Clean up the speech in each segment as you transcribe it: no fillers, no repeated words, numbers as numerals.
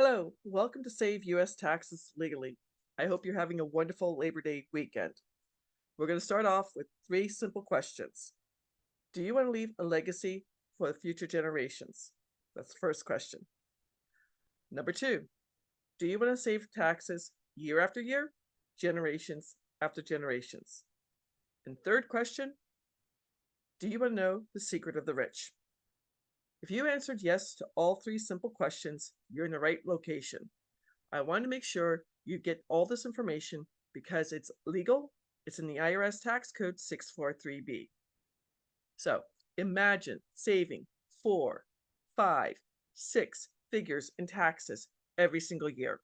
Hello, welcome to Save US Taxes Legally. I hope you're having a wonderful Labor Day weekend. We're going to start off with three simple questions. Do you want to leave a legacy for the future generations? That's the first question. Number two, do you want to save taxes year after year, generations after generations? And third question, do you want to know the secret of the rich? If you answered yes to all three simple questions, you're in the right location. I want to make sure you get all this information because it's legal. It's in the IRS Tax Code 643B. So imagine saving 4, 5, 6 figures in taxes every single year.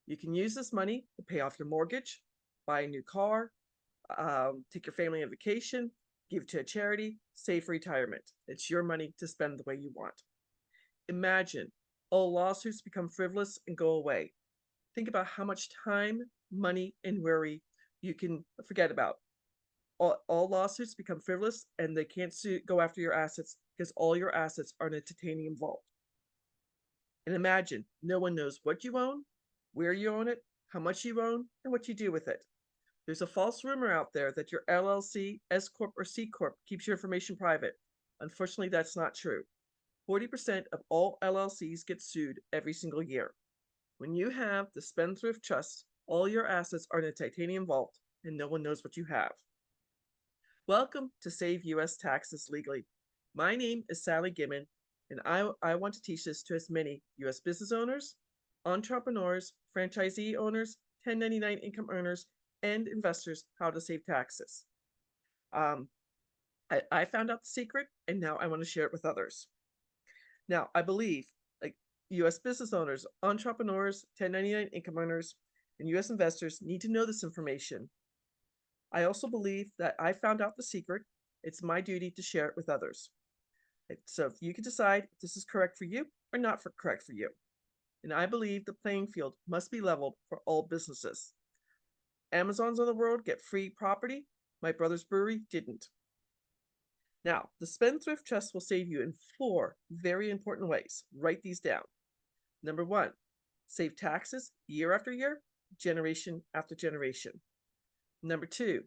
You can use this money to pay off your mortgage, buy a new car, take your family on vacation, give to a charity, save for retirement. It's your money to spend the way you want. Imagine all lawsuits become frivolous and go away. Think about how much time, money, and worry you can forget about. All lawsuits become frivolous and they can't go after your assets because all your assets are in a titanium vault. And imagine no one knows what you own, where you own it, how much you own, and what you do with it. There's a false rumor out there that your LLC, S Corp, or C Corp keeps your information private. Unfortunately, that's not true. 40% of all LLCs get sued every single year. When you have the Spendthrift Trust, all your assets are in a titanium vault and no one knows what you have. Welcome to Save US Taxes Legally. My name is Sally Gimmon, and I want to teach this to as many US business owners, entrepreneurs, franchisee owners, 1099 income earners, and investors how to save taxes. I found out the secret, and now I want to share it with others. Now, I believe like US business owners, entrepreneurs, 1099 income earners, and US investors need to know this information. I also believe that I found out the secret. It's my duty to share it with others. So if you can decide if this is correct for you or not correct for you. And I believe the playing field must be leveled for all businesses. Amazons of the world get free property. My brother's brewery didn't. Now, the Spendthrift Trust will save you in 4 very important ways. Write these down. Number 1, save taxes year after year, generation after generation. Number 2,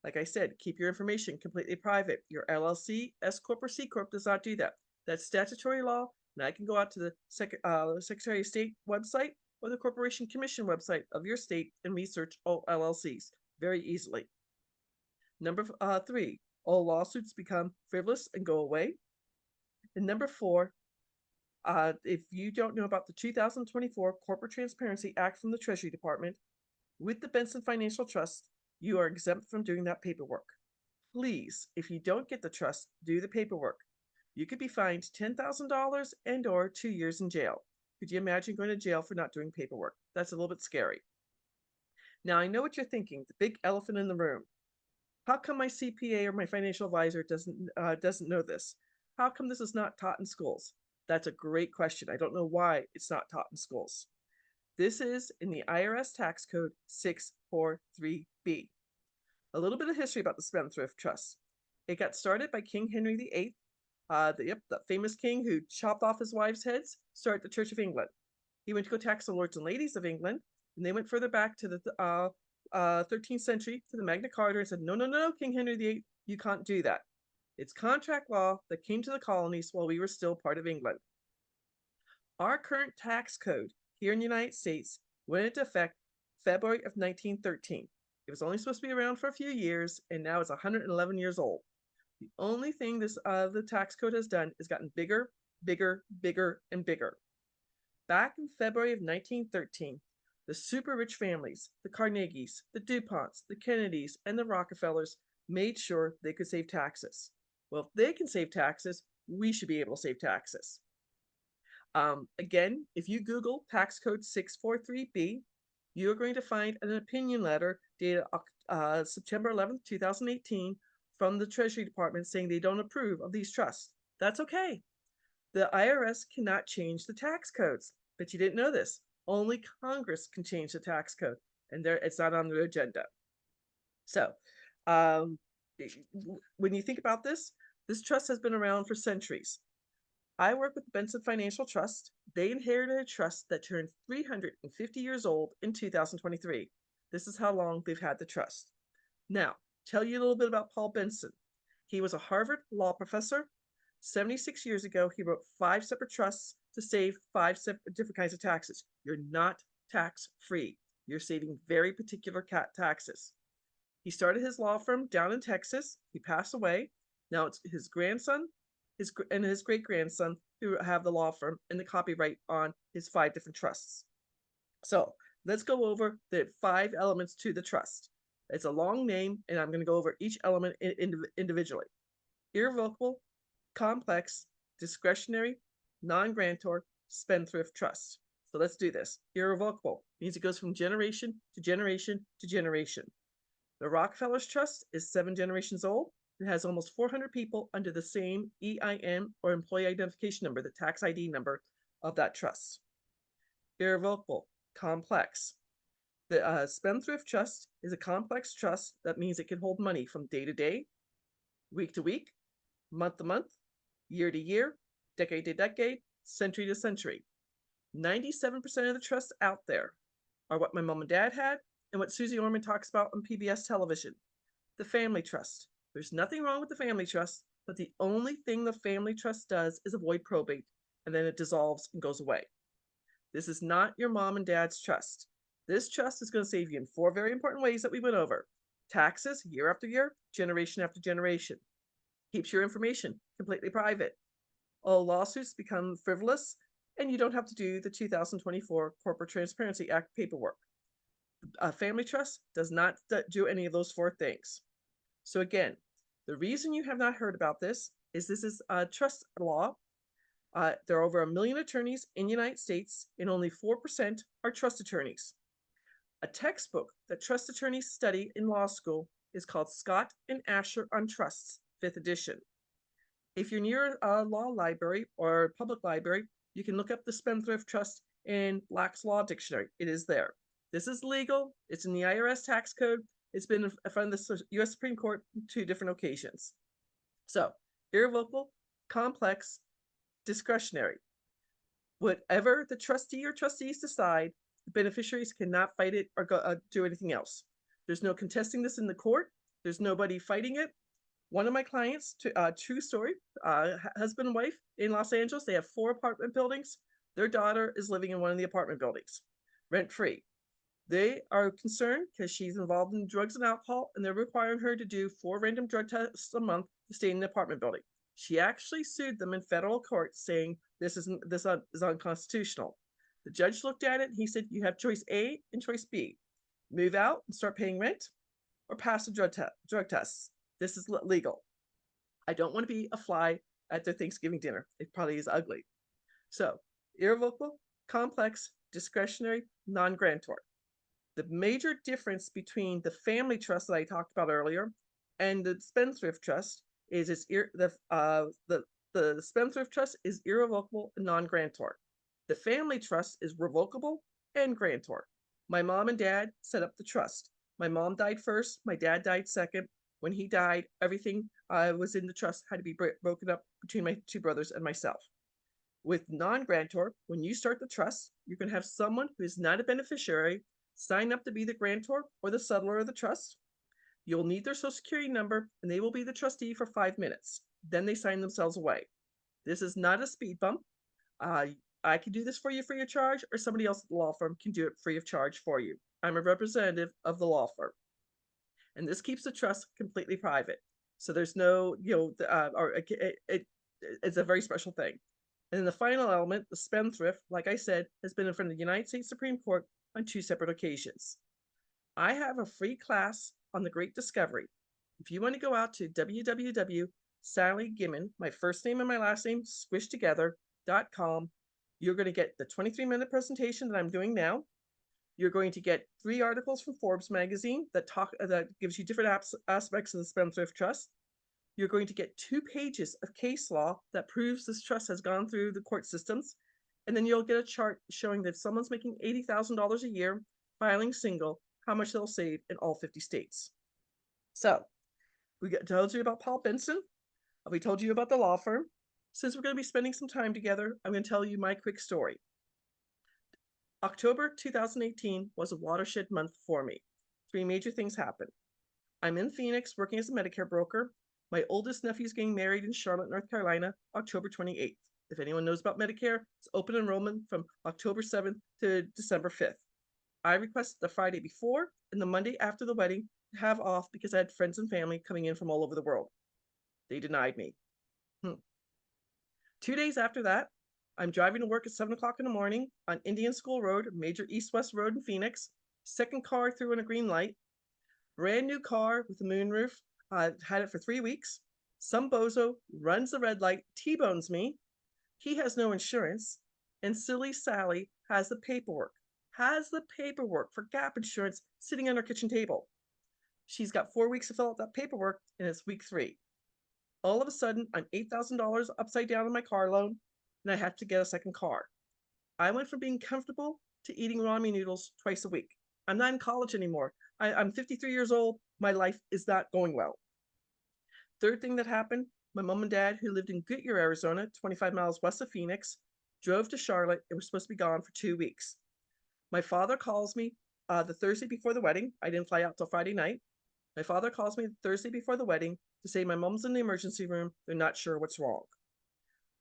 like I said, keep your information completely private. Your LLC, S Corp, or C Corp does not do that. That's statutory law, and I can go out to the Secretary of State website or the Corporation Commission website of your state and research all LLCs very easily. Number 3, all lawsuits become frivolous and go away. And number 4, if you don't know about the 2024 Corporate Transparency Act from the Treasury Department, with the Benson Financial Trust, you are exempt from doing that paperwork. Please, if you don't get the trust, do the paperwork. You could be fined $10,000 and or 2 years in jail. Could you imagine going to jail for not doing paperwork? That's a little bit scary. Now, I know what you're thinking, the big elephant in the room. How come my CPA or my financial advisor doesn't know this? How come this is not taught in schools? That's a great question. I don't know why it's not taught in schools. This is in the IRS Tax Code 643B. A little bit of history about the Spendthrift Trust. It got started by King Henry VIII, the famous king who chopped off his wives' heads, started the Church of England. He went to go tax the lords and ladies of England, and they went further back to the 13th century to the Magna Carta and said, no, no, no, King Henry VIII, you can't do that. It's contract law that came to the colonies while we were still part of England. Our current tax code here in the United States went into effect February of 1913. It was only supposed to be around for a few years, and now it's 111 years old. The only thing the tax code has done is gotten bigger, bigger, bigger, and bigger. Back in February of 1913, the super rich families, the Carnegies, the DuPonts, the Kennedys, and the Rockefellers made sure they could save taxes. Well, if they can save taxes, we should be able to save taxes. Again, if you Google tax code 643B, you're going to find an opinion letter dated September 11th, 2018 from the Treasury Department saying they don't approve of these trusts. That's okay. The IRS cannot change the tax codes, but you didn't know this. Only Congress can change the tax code, and it's not on their agenda. So when you think about this, this trust has been around for centuries. I work with Benson Financial Trust. They inherited a trust that turned 350 years old in 2023. This is how long they've had the trust. Now, tell you a little bit about Paul Benson. He was a Harvard law professor. 76 years ago, he wrote 5 separate trusts to save 5 separate different kinds of taxes. You're not tax free. You're saving very particular taxes. He started his law firm down in Texas. He passed away. Now it's his grandson and his great grandson who have the law firm and the copyright on his 5 different trusts. So let's go over the 5 elements to the trust. It's a long name, and I'm going to go over each element individually. Irrevocable, complex, discretionary, non-grantor, spendthrift trust. So let's do this. Irrevocable means it goes from generation to generation to generation. The Rockefellers Trust is 7 generations old. It has almost 400 people under the same EIN or employee identification number, the tax ID number of that trust. Irrevocable, complex. The Spendthrift Trust is a complex trust that means it can hold money from day to day, week to week, month to month, year to year, decade to decade, century to century. 97% of the trusts out there are what my mom and dad had and what Susie Orman talks about on PBS television, the family trust. There's nothing wrong with the family trust, but the only thing the family trust does is avoid probate, and then it dissolves and goes away. This is not your mom and dad's trust. This trust is going to save you in 4 very important ways that we went over. Taxes, year after year, generation after generation. Keeps your information completely private. All lawsuits become frivolous, and you don't have to do the 2024 Corporate Transparency Act paperwork. A family trust does not do any of those 4 things. So again, the reason you have not heard about this is a trust law. There are over 1 million attorneys in the United States, and only 4% are trust attorneys. A textbook that trust attorneys study in law school is called Scott and Asher on Trusts, 5th edition. If you're near a law library or public library, you can look up the Spendthrift Trust in Black's Law Dictionary. It is there. This is legal. It's in the IRS Tax Code. It's been in front of the U.S. Supreme Court on 2 different occasions. So, irrevocable, complex, discretionary. Whatever the trustee or trustees decide, the beneficiaries cannot fight it or do anything else. There's no contesting this in the court. There's nobody fighting it. One of my clients, true story, husband and wife in Los Angeles, they have 4 apartment buildings. Their daughter is living in one of the apartment buildings, rent-free. They are concerned because she's involved in drugs and alcohol, and they're requiring her to do 4 random drug tests a month to stay in the apartment building. She actually sued them in federal court, saying this is unconstitutional. The judge looked at it and he said, you have choice A and choice B. Move out and start paying rent, or pass the drug tests. This is legal. I don't want to be a fly at their Thanksgiving dinner. It probably is ugly. So, irrevocable, complex, discretionary, non-grantor. The major difference between the family trust that I talked about earlier and the Spendthrift Trust is the Spendthrift Trust is irrevocable and non-grantor. The family trust is revocable and grantor. My mom and dad set up the trust. My mom died first. My dad died second. When he died, everything was in the trust had to be broken up between my 2 brothers and myself. With non-grantor, when you start the trust, you can have someone who is not a beneficiary sign up to be the grantor or the settler of the trust. You'll need their social security number, and they will be the trustee for 5 minutes. Then they sign themselves away. This is not a speed bump. I can do this for you free of charge, or somebody else at the law firm can do it free of charge for you. I'm a representative of the law firm. And this keeps the trust completely private. So there's no, it's a very special thing. And then the final element, the spendthrift, like I said, has been in front of the United States Supreme Court on 2 separate occasions. I have a free class on the Great Discovery. If you want to go out to www.sallygimmon, my first name and my last name squished together.com, you're going to get the 23-minute presentation that I'm doing now. You're going to get 3 articles from Forbes magazine that gives you different aspects of the Spendthrift Trust. You're going to get 2 pages of case law that proves this trust has gone through the court systems. And then you'll get a chart showing that if someone's making $80,000 a year, filing single, how much they'll save in all 50 states. So we told you about Paul Benson. We told you about the law firm. Since we're going to be spending some time together, I'm going to tell you my quick story. October 2018 was a watershed month for me. Three major things happened. I'm in Phoenix working as a Medicare broker. My oldest nephew's getting married in Charlotte, North Carolina, October 28th. If anyone knows about Medicare, it's open enrollment from October 7th to December 5th. I requested the Friday before and the Monday after the wedding to have off because I had friends and family coming in from all over the world. They denied me. 2 days after that, I'm driving to work at 7 o'clock in the morning on Indian School Road, a major east-west road in Phoenix. Second car through in a green light. Brand new car with a moonroof. I've had it for 3 weeks. Some bozo runs the red light, T-bones me. He has no insurance. And silly Sally has the paperwork for gap insurance sitting on her kitchen table. She's got 4 weeks to fill out that paperwork, and it's week 3. All of a sudden, I'm $8,000 upside down on my car loan, and I have to get a second car. I went from being comfortable to eating ramen noodles twice a week. I'm not in college anymore. I'm 53 years old. My life is not going well. Third thing that happened, my mom and dad, who lived in Goodyear, Arizona, 25 miles west of Phoenix, drove to Charlotte and were supposed to be gone for 2 weeks. My father calls me the Thursday before the wedding. I didn't fly out till Friday night. My father calls me the Thursday before the wedding to say my mom's in the emergency room. They're not sure what's wrong.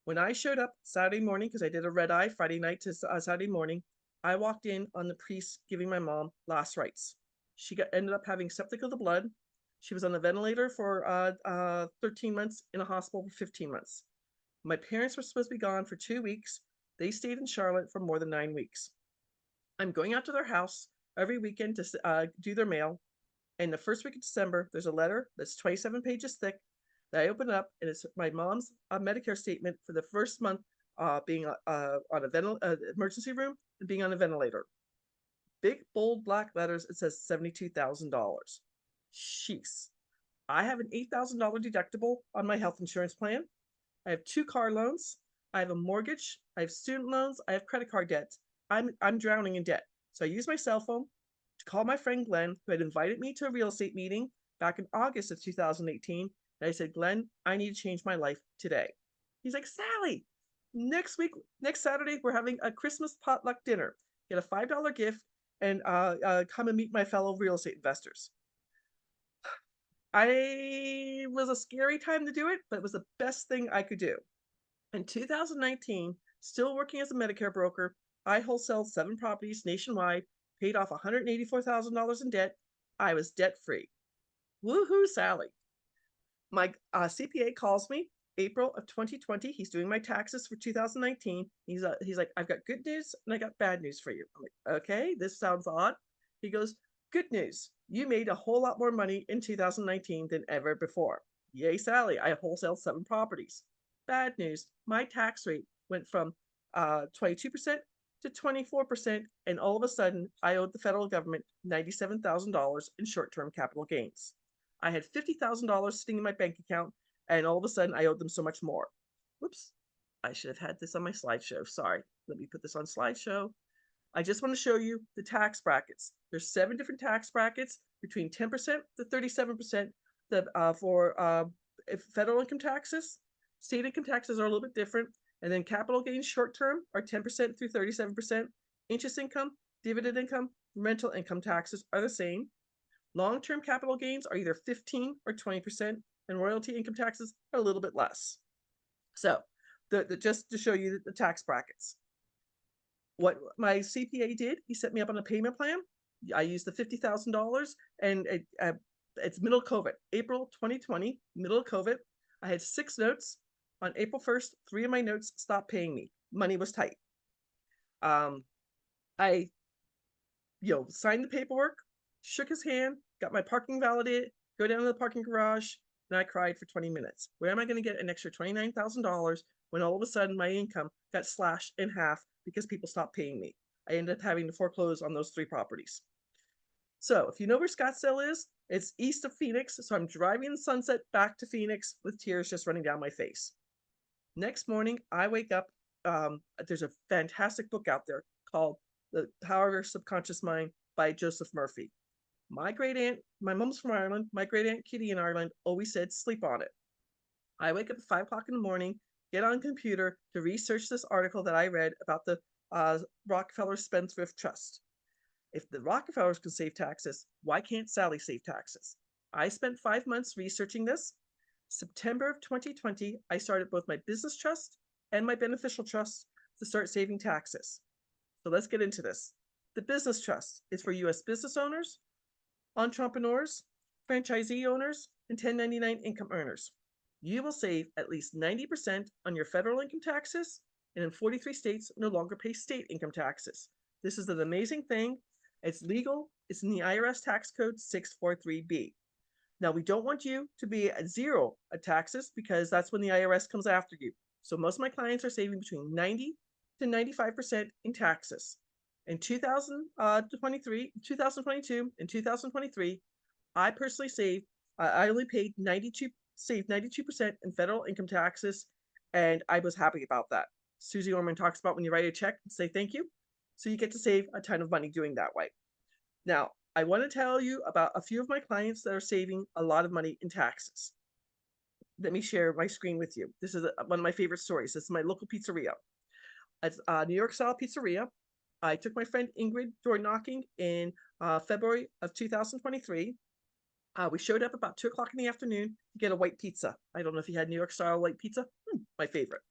When I showed up Saturday morning, because I did a red eye Friday night to Saturday morning, I walked in on the priest giving my mom last rites. She ended up having septic of the blood. She was on the ventilator for 13 months, in a hospital for 15 months. My parents were supposed to be gone for 2 weeks. They stayed in Charlotte for more than 9 weeks. I'm going out to their house every weekend to do their mail. And the first week of December, there's a letter that's 27 pages thick that I open up, and it's my mom's Medicare statement for the first month being on a emergency room and being on a ventilator. Big, bold, black letters, it says $72,000. Jeez. I have an $8,000 deductible on my health insurance plan. I have 2 car loans. I have a mortgage. I have student loans. I have credit card debt. I'm drowning in debt. So I use my cell phone to call my friend Glenn, who had invited me to a real estate meeting back in August of 2018. And I said, Glenn, I need to change my life today. He's like, Sally, next Saturday, we're having a Christmas potluck dinner. Get a $5 gift and come and meet my fellow real estate investors. I was a scary time to do it, but it was the best thing I could do. In 2019, still working as a Medicare broker, I wholesaled 7 properties nationwide, paid off $184,000 in debt. I was debt-free. Woohoo, Sally. My CPA calls me April of 2020. He's doing my taxes for 2019. He's like, I've got good news and I got bad news for you. I'm like, okay, this sounds odd. He goes, good news. You made a whole lot more money in 2019 than ever before. Yay, Sally. I wholesaled 7 properties. Bad news. My tax rate went from 22% to 24%, and all of a sudden, I owed the federal government $97,000 in short-term capital gains. I had $50,000 sitting in my bank account, and all of a sudden, I owed them so much more. Whoops. I should have had this on my slideshow. Sorry. Let me put this on slideshow. I just want to show you the tax brackets. There's 7 different tax brackets between 10% to 37% for federal income taxes. State income taxes are a little bit different. And then capital gains short term are 10% through 37%. Interest income, dividend income, rental income taxes are the same. Long-term capital gains are either 15 or 20%, and royalty income taxes are a little bit less. So just to show you the tax brackets. What my CPA did, he set me up on a payment plan. I used the $50,000, and it's middle of COVID, April 2020, middle of COVID. I had 6 notes. On April 1st, 3 of my notes stopped paying me. Money was tight. I signed the paperwork, shook his hand, got my parking validated, go down to the parking garage, and I cried for 20 minutes. Where am I going to get an extra $29,000 when all of a sudden my income got slashed in half because people stopped paying me? I ended up having to foreclose on those 3 properties. So if you know where Scottsdale is, it's east of Phoenix. So I'm driving the sunset back to Phoenix with tears just running down my face. Next morning, I wake up. There's a fantastic book out there called The Power of Your Subconscious Mind by Joseph Murphy. My great aunt, my mom's from Ireland, my great aunt Kitty in Ireland always said, sleep on it. I wake up at 5 o'clock in the morning get on computer to research this article that I read about the Rockefeller Spendthrift Trust. If the Rockefellers can save taxes, why can't Sally save taxes? I spent 5 months researching this. September of 2020, I started both my business trust and my beneficial trust to start saving taxes. So let's get into this. The business trust is for U.S. business owners, entrepreneurs, franchisee owners, and 1099 income earners. You will save at least 90% on your federal income taxes, and in 43 states, no longer pay state income taxes. This is an amazing thing. It's legal. It's in the IRS Tax Code 643B. Now, we don't want you to be at zero at taxes because that's when the IRS comes after you. So most of my clients are saving between 90 to 95% in taxes. In 2023, 2022, and 2023, I personally saved, I only paid 92% in federal income taxes, and I was happy about that. Susie Orman talks about when you write a check and say thank you. So you get to save a ton of money doing that way. Now, I want to tell you about a few of my clients that are saving a lot of money in taxes. Let me share my screen with you. This is one of my favorite stories. This is my local pizzeria. It's a New York style pizzeria. I took my friend Ingrid door knocking in February of 2023. We showed up about 2 o'clock in the afternoon to get a white pizza. I don't know if you had New York style white pizza. My favorite.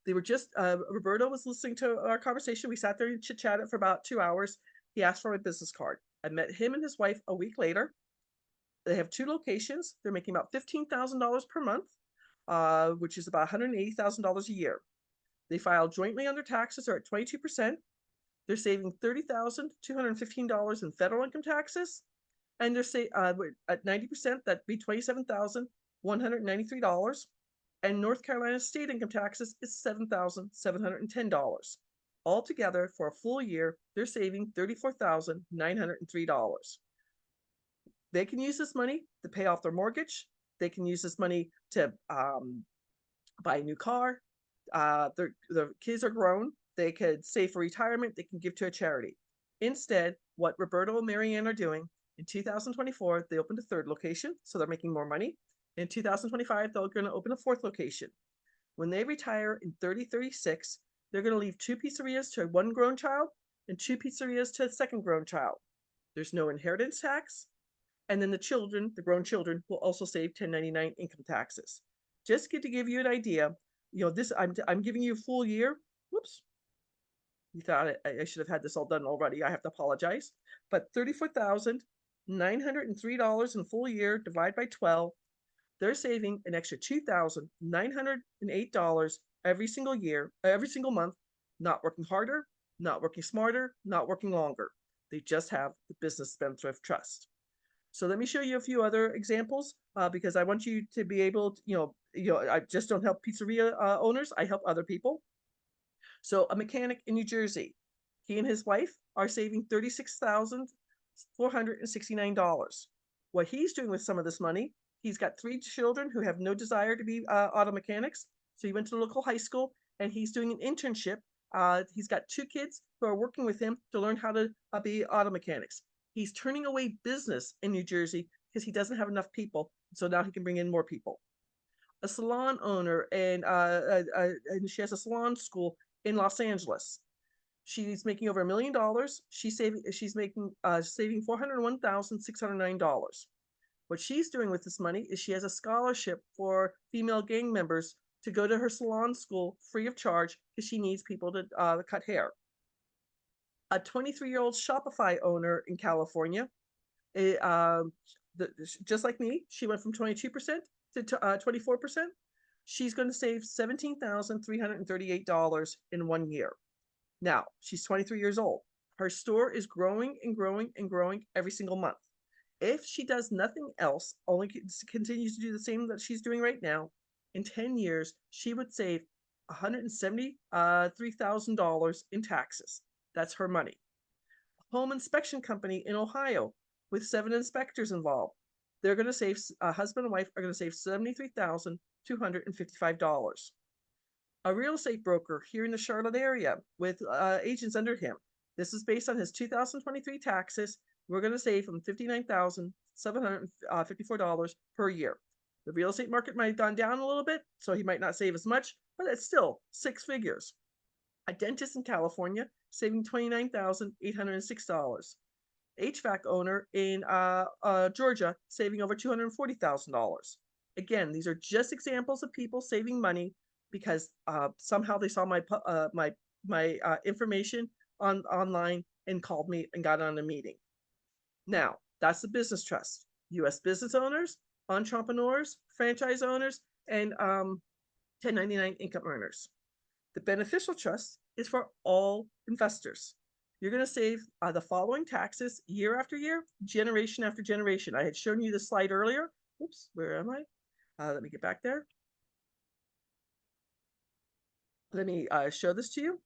They were just, Roberto was listening to our conversation. We sat there and chit-chatted for about 2 hours. He asked for my business card. I met him and his wife a week later. They have 2 locations. They're making about $15,000 per month, which is about $180,000 a year. They file jointly on their taxes are at 22%. They're saving $30,215 in federal income taxes, and they're at 90%, that'd be $27,193. And North Carolina state income taxes is $7,710. Altogether, for a full year, they're saving $34,903. They can use this money to pay off their mortgage. They can use this money to buy a new car. Their kids are grown. They could save for retirement. They can give to a charity. Instead, what Roberto and Marianne are doing, in 2024, they opened a 3rd location, so they're making more money. In 2025, they're going to open a 4th location. When they retire in 2036, they're going to leave 2 pizzerias to 1 grown child and 2 pizzerias to a 2nd grown child. There's no inheritance tax. And then the grown children, will also save 1099 income taxes. Just to give you an idea, I'm giving you a full year. Whoops. You thought I should have had this all done already. I have to apologize. But $34,903 in a full year, divide by 12, they're saving an extra $2,908 every single year, every single month, not working harder, not working smarter, not working longer. They just have the Business Spendthrift Trust. So let me show you a few other examples because I want you to be able to, I just don't help pizzeria owners. I help other people. So a mechanic in New Jersey, he and his wife are saving $36,469. What he's doing with some of this money, he's got 3 children who have no desire to be auto mechanics. So he went to the local high school and he's doing an internship. He's got 2 kids who are working with him to learn how to be auto mechanics. He's turning away business in New Jersey because he doesn't have enough people. So now he can bring in more people. A salon owner, and she has a salon school in Los Angeles. She's making over $1 million. She's saving $401,609. What she's doing with this money is she has a scholarship for female gang members to go to her salon school free of charge because she needs people to cut hair. A 23-year-old Shopify owner in California, just like me, she went from 22% to 24%. She's going to save $17,338 in 1 year. Now, she's 23 years old. Her store is growing and growing and growing every single month. If she does nothing else, only continues to do the same that she's doing right now, in 10 years, she would save $173,000 in taxes. That's her money. A home inspection company in Ohio with 7 inspectors involved. They're going to save, husband and wife are going to save $73,255. A real estate broker here in the Charlotte area with agents under him. This is based on his 2023 taxes. We're going to save him $59,754 per year. The real estate market might have gone down a little bit, so he might not save as much, but it's still 6 figures. A dentist in California saving $29,806. HVAC owner in Georgia saving over $240,000. Again, these are just examples of people saving money because somehow they saw my information online and called me and got on a meeting. Now, that's the business trust. U.S. business owners, entrepreneurs, franchise owners, and 1099 income earners. The beneficial trust is for all investors. You're going to save the following taxes year after year, generation after generation. I had shown you this slide earlier. Oops, where am I? Let me get back there. Let me show this to you.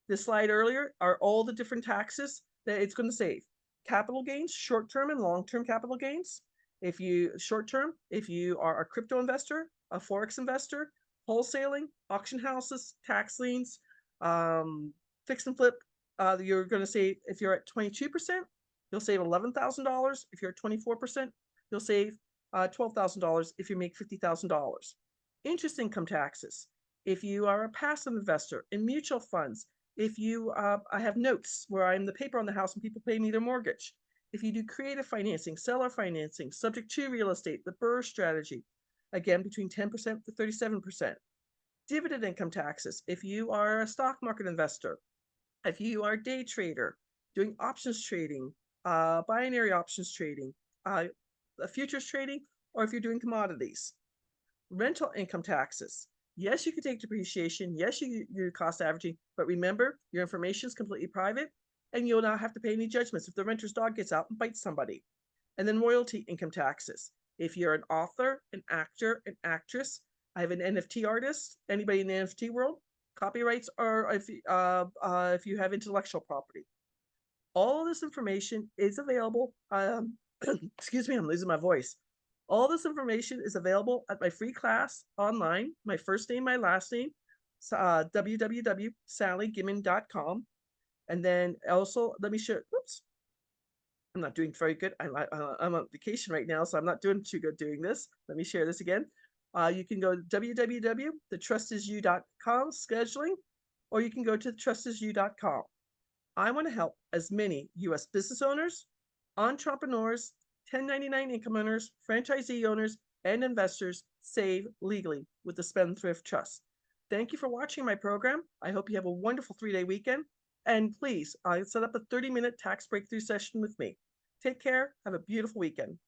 This slide earlier are all the different taxes that it's going to save. Capital gains, short-term and long-term capital gains. If you short-term, if you are a crypto investor, a forex investor, wholesaling, auction houses, tax liens, fix and flip, you're going to save, if you're at 22%, you'll save $11,000. If you're at 24%, you'll save $12,000 if you make $50,000. Interest income taxes. If you are a passive investor in mutual funds, if you, I have notes where I'm the paper on the house and people pay me their mortgage. If you do creative financing, seller financing, subject to real estate, the BRRRR strategy, again, between 10% to 37%. Dividend income taxes. If you are a stock market investor, if you are a day trader, doing options trading, binary options trading, futures trading, or if you're doing commodities. Rental income taxes. Yes, you can take depreciation. Yes, you do cost averaging, but remember, your information is completely private and you'll not have to pay any judgments if the renter's dog gets out and bites somebody. And then royalty income taxes. If you're an author, an actor, an actress, I have an NFT artist, anybody in the NFT world, copyrights, or if you have intellectual property. All of this information is available. Excuse me, I'm losing my voice. All this information is available at my free class online, my first name, my last name, www.sallygimmon.com. And then also, let me show, oops, I'm not doing very good. I'm on vacation right now, so I'm not doing too good doing this. Let me share this again. You can go to www.thetrustisyou.com scheduling, or you can go to thetrustisyou.com. I want to help as many U.S. business owners, entrepreneurs, 1099 income earners, franchisee owners, and investors save legally with the Spendthrift Trust. Thank you for watching my program. I hope you have a wonderful 3-day weekend. And please, set up a 30-minute tax breakthrough session with me. Take care. Have a beautiful weekend.